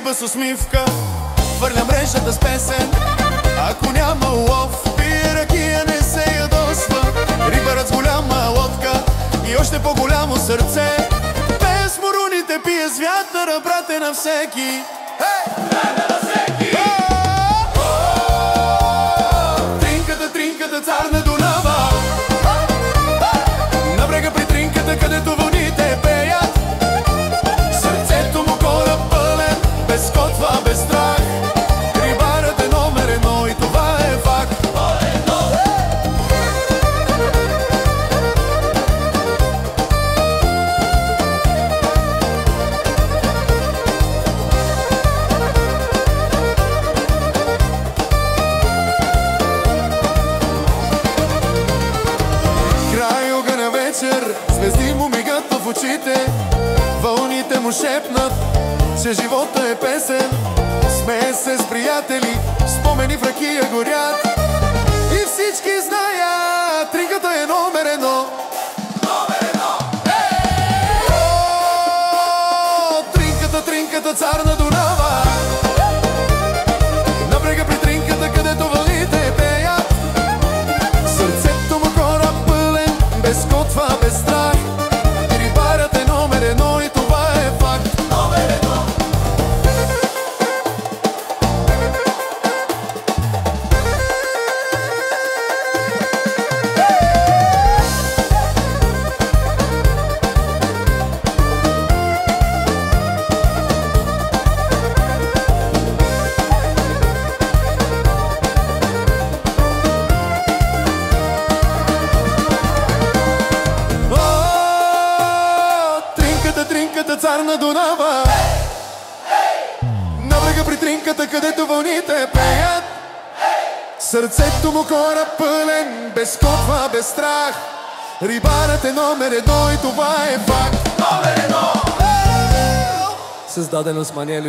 С усмивка хвърля мрежата с песен. Ако няма лов, пие ракия, не се ядосва. Рибарът с голяма лодка и още по-голямо сърце. Без моруните пие с вятъра, брате, на всеки. Брате на всеки! Тринката, тринката, цар на Дунава. На брега при тринката, където вълните пеят. Сърцето му кораб пълен, без котва, без страх. Рибарът е номер едно и това е факт. Край огъня вечер, звезди му мигат в очите. Вълните му шепнат, че живота е песен. Смее се с приятели, спомени в ракия горят. И всички знаят, тринката е номер едно. Номер едно! Тринката, тринката, цар на Дунава. На брега при тринката, където вълните пеят. Сърцето му кораб пълен, без котва, без страх. Рибарят е номер едно и това е факт. Номер едно! Тринката, цар на Дунава. На брега при тринката, където вълните пеят. Сърцето му кораб пълен, без котва, без страх. Рибарът е номер едно и това е факт. Номер едно! Създадено с Маниели.